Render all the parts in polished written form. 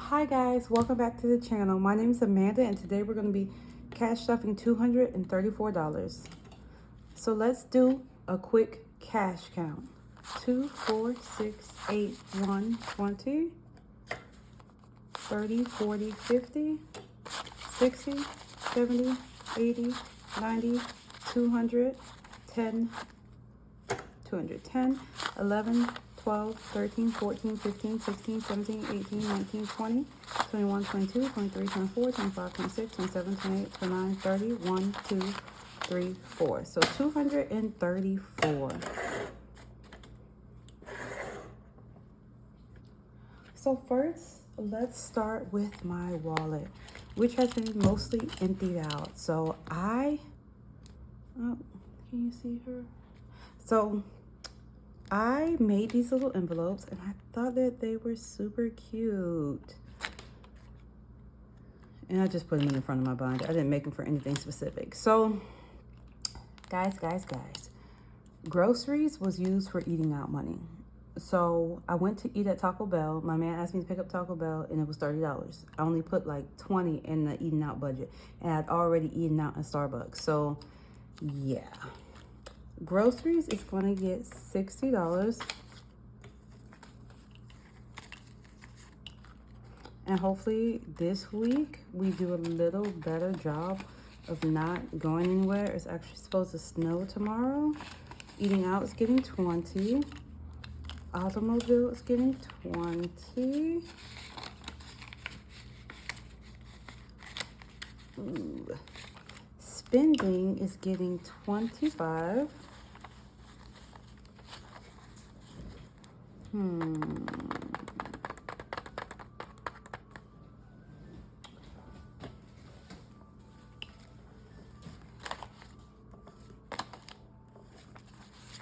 Hi guys, welcome back to the channel. My name is Amanda and today we're going to be cash stuffing $234. So let's do a quick cash count. 2, 4, 6, 8, 1, 20, 30, 40, 50, 60, 70, 80, 90, 200, 10, 210, 11, 12, 13, 14, 15, 16, 17, 18, 19, 20, 21, 22, 23, 24, 25, 26, 27, 28, 29, 30, 1, 2, 3, 4. So 234. So first, let's start with my wallet, which has been mostly emptied out. So oh, can you see her? So I made these little envelopes and I thought that they were super cute. And I just put them in the front of my binder. I didn't make them for anything specific. So, guys, groceries was used for eating out money. So I went to eat at Taco Bell. My man asked me to pick up Taco Bell and it was $30. I only put like 20 in the eating out budget. And I'd already eaten out in Starbucks. So, yeah. Groceries is going to get $60. And hopefully this week we do a little better job of not going anywhere. It's actually supposed to snow tomorrow. Eating out is getting 20. Automobile is getting 20. Ooh. Spending is getting 25.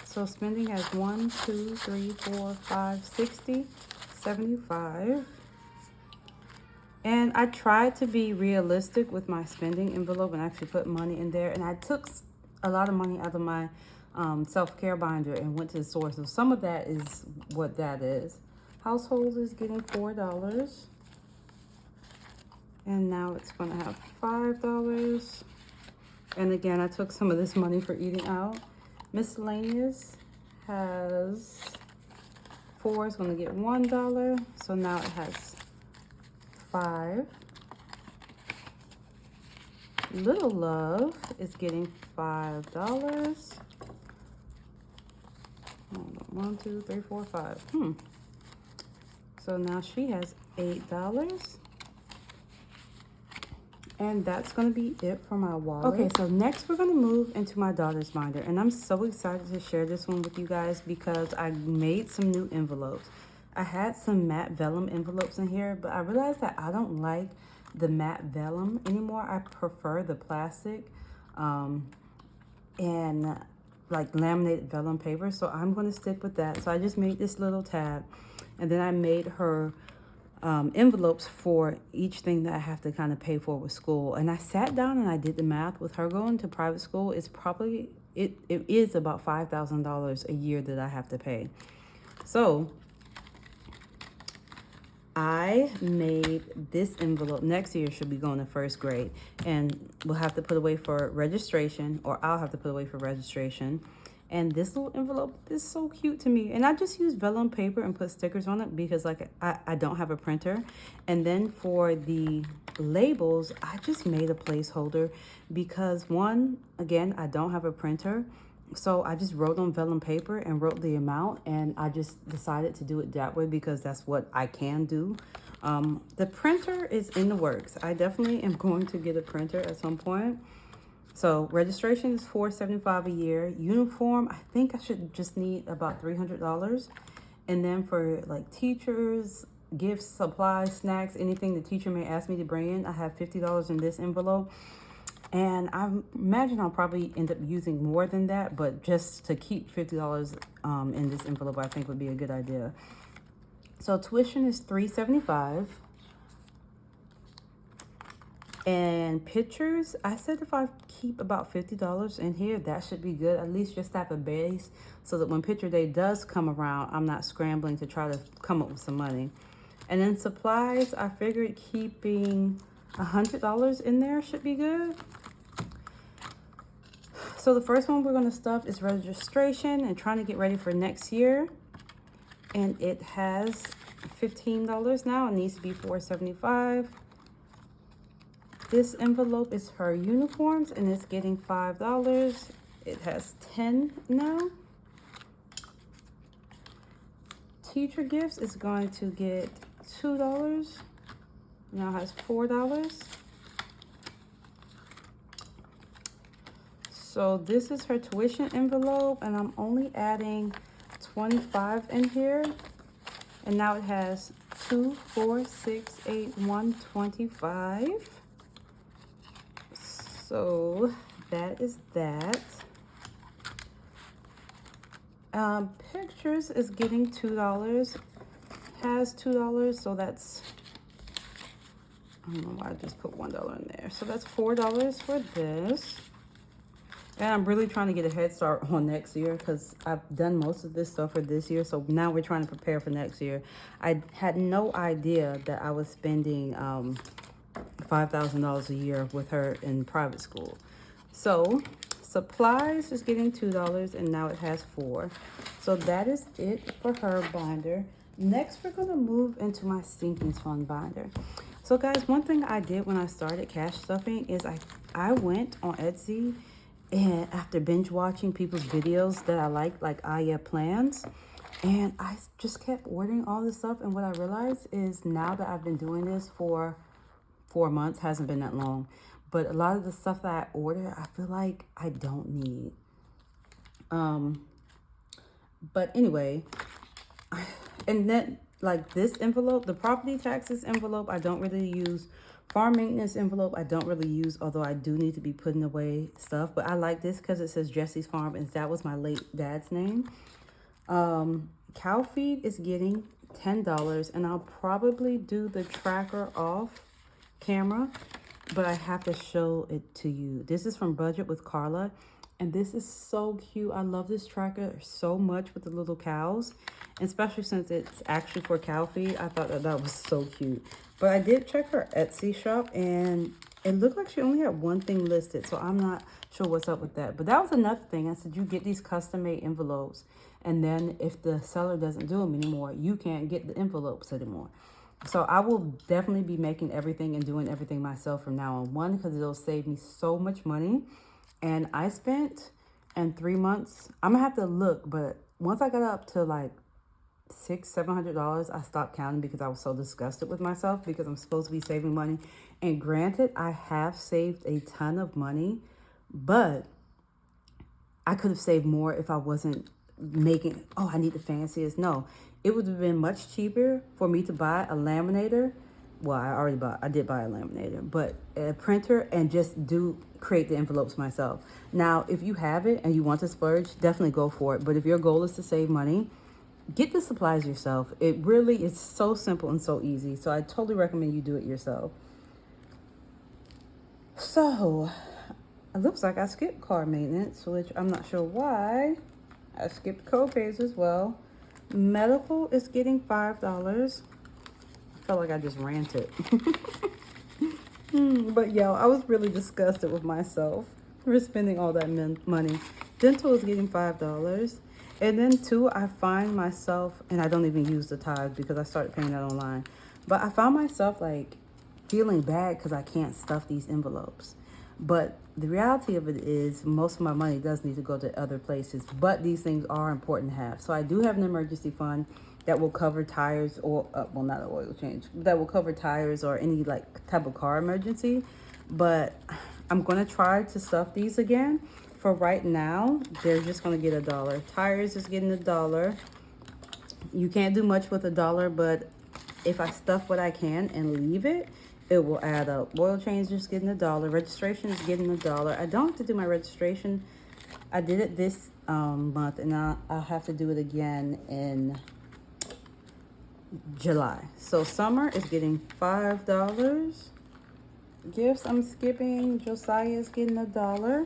So spending has 1, 2, 3, 4, 5, 60, 75. And I tried to be realistic with my spending envelope and actually put money in there. And I took a lot of money out of my self-care binder and went to the store. So some of that is what that is. Household is getting $4. And now it's going to have $5. And again, I took some of this money for eating out. Miscellaneous has 4, is going to get $1. So now it has 5. Little Love is getting $5. 1, 2, 3, 4, 5. So now she has $8. And that's going to be it for my wallet. Okay, so next we're going to move into my daughter's binder. And I'm so excited to share this one with you guys because I made some new envelopes. I had some matte vellum envelopes in here, but I realized that I don't like the matte vellum anymore. I prefer the plastic and like laminated vellum paper. So I'm going to stick with that. So I just made this little tab and then I made her envelopes for each thing that I have to kind of pay for with school. And I sat down and I did the math with her going to private school. It's probably, it is about $5,000 a year that I have to pay. So I made this envelope. Next year she'll be going to first grade and we'll have to put away for registration, or I'll have to put away for registration. And this little envelope is so cute to me. And I just use vellum paper and put stickers on it because like I don't have a printer. And then for the labels, I just made a placeholder because one, again, I don't have a printer. So I just wrote on vellum paper and wrote the amount, and I just decided to do it that way because that's what I can do. The printer is in the works. I definitely am going to get a printer at some point. So registration is $475 a year. Uniform, I think I should just need about $300. And then for like teachers, gifts, supplies, snacks, anything the teacher may ask me to bring in, I have $50 in this envelope. And I imagine I'll probably end up using more than that, but just to keep $50 in this envelope, I think would be a good idea. So tuition is $375. And pictures, I said if I keep about $50 in here, that should be good. At least just have a base so that when picture day does come around, I'm not scrambling to try to come up with some money. And then supplies, I figured keeping $100 in there should be good. So the first one we're going to stuff is registration and trying to get ready for next year. And it has $15 now. It needs to be $4.75. This envelope is her uniforms and it's getting $5. It has 10 now. Teacher gifts is going to get $2. Now it has $4. So this is her tuition envelope and I'm only adding 25 in here. And now it has 2, 4, 6, 8, 1, 25. So that is that. Pictures is getting $2. Has $2, so that's, I don't know why I just put $1 in there. So that's $4 for this. And I'm really trying to get a head start on next year because I've done most of this stuff for this year. So now we're trying to prepare for next year. I had no idea that I was spending $5,000 a year with her in private school. So supplies is getting $2 and now it has $4. So that is it for her binder. Next, we're going to move into my Stinkings Fun binder. So guys, one thing I did when I started cash stuffing is I went on Etsy, and after binge watching people's videos that I like Aya plans, and I just kept ordering all this stuff. And what I realized is now that I've been doing this for 4 months, hasn't been that long, but a lot of the stuff that I order, I feel like I don't need. But anyway, and then like this envelope, the property taxes envelope, I don't really use. Farm maintenance envelope, I don't really use, although I do need to be putting away stuff. But I like this because it says Jesse's Farm, and that was my late dad's name. Cow feed is getting $10, and I'll probably do the tracker off camera, but I have to show it to you. This is from Budget with Carla, and this is so cute. I love this tracker so much with the little cows, and especially since it's actually for cow feed. I thought that was so cute. But I did check her Etsy shop, and it looked like she only had one thing listed, so I'm not sure what's up with that. But that was another thing. I said, you get these custom-made envelopes, and then if the seller doesn't do them anymore, you can't get the envelopes anymore. So I will definitely be making everything and doing everything myself from now on. One, because it'll save me so much money. And I spent in 3 months, I'm gonna have to look, but once I got up to like $600-700, I stopped counting because I was so disgusted with myself because I'm supposed to be saving money. And granted, I have saved a ton of money, but I could have saved more if I wasn't making, oh, I need the fanciest. No, it would have been much cheaper for me to buy a laminator. Well, I did buy a laminator, but a printer, and just create the envelopes myself. Now, if you have it and you want to splurge, definitely go for it. But if your goal is to save money, get the supplies yourself. It really is so simple and so easy. So I totally recommend you do it yourself. So it looks like I skipped car maintenance, which I'm not sure why. I skipped co-pays as well. Medical is getting $5. I felt like I just ranted. But yo, I was really disgusted with myself for spending all that money. Dental is getting $5. And then too, I find myself, and I don't even use the tithe because I started paying that online, but I found myself like feeling bad because I can't stuff these envelopes. But the reality of it is most of my money does need to go to other places, but these things are important to have. So I do have an emergency fund that will cover tires, or well, not an oil change, that will cover tires or any like type of car emergency. But I'm gonna try to stuff these again. For right now, they're just gonna get $1. Tires is getting $1. You can't do much with $1, but if I stuff what I can and leave it, it will add up. Oil change is getting $1. Registration is getting $1. I don't have to do my registration. I did it this month, and I'll have to do it again in July. So summer is getting $5. Gifts I'm skipping. Josiah is getting $1.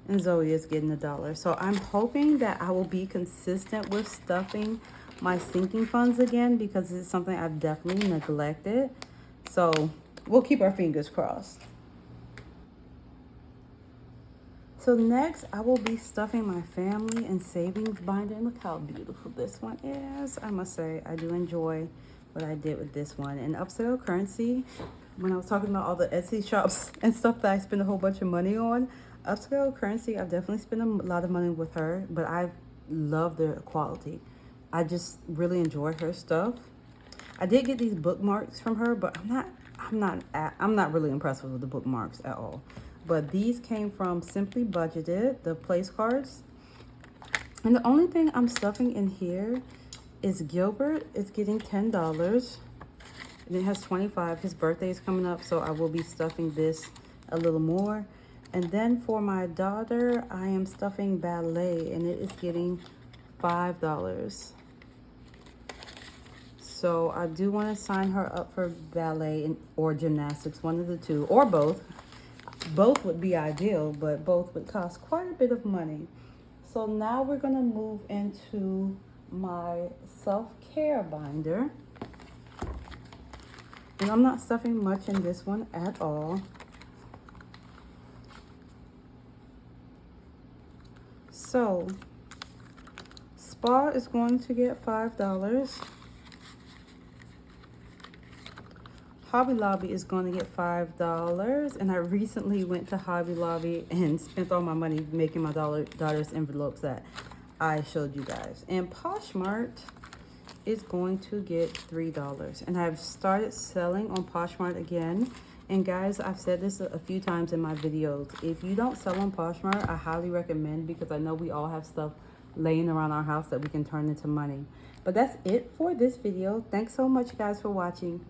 And Zoe is getting $1. So I'm hoping that I will be consistent with stuffing my sinking funds again because it's something I've definitely neglected. So we'll keep our fingers crossed. So next, I will be stuffing my family and savings binder. And look how beautiful this one is. I must say, I do enjoy what I did with this one. And upsell currency, when I was talking about all the Etsy shops and stuff that I spend a whole bunch of money on, upscale currency, I've definitely spent a lot of money with her, but I love the quality. I just really enjoy her stuff. I did get these bookmarks from her, but I'm not really impressed with the bookmarks at all. But these came from Simply Budgeted, the place cards. And the only thing I'm stuffing in here is Gilbert is getting $10. And it has 25. His birthday is coming up, so I will be stuffing this a little more. And then for my daughter, I am stuffing ballet, and it is getting $5. So I do want to sign her up for ballet or gymnastics, one of the two, or both. Both would be ideal, but both would cost quite a bit of money. So now we're going to move into my self-care binder. And I'm not stuffing much in this one at all. So spa is going to get $5. Hobby Lobby is going to get $5. And I recently went to Hobby Lobby and spent all my money making my daughter's envelopes that I showed you guys. And Poshmark is going to get $3. And I've started selling on Poshmark again. And guys, I've said this a few times in my videos. If you don't sell on Poshmark, I highly recommend, because I know we all have stuff laying around our house that we can turn into money. But that's it for this video. Thanks so much, guys, for watching.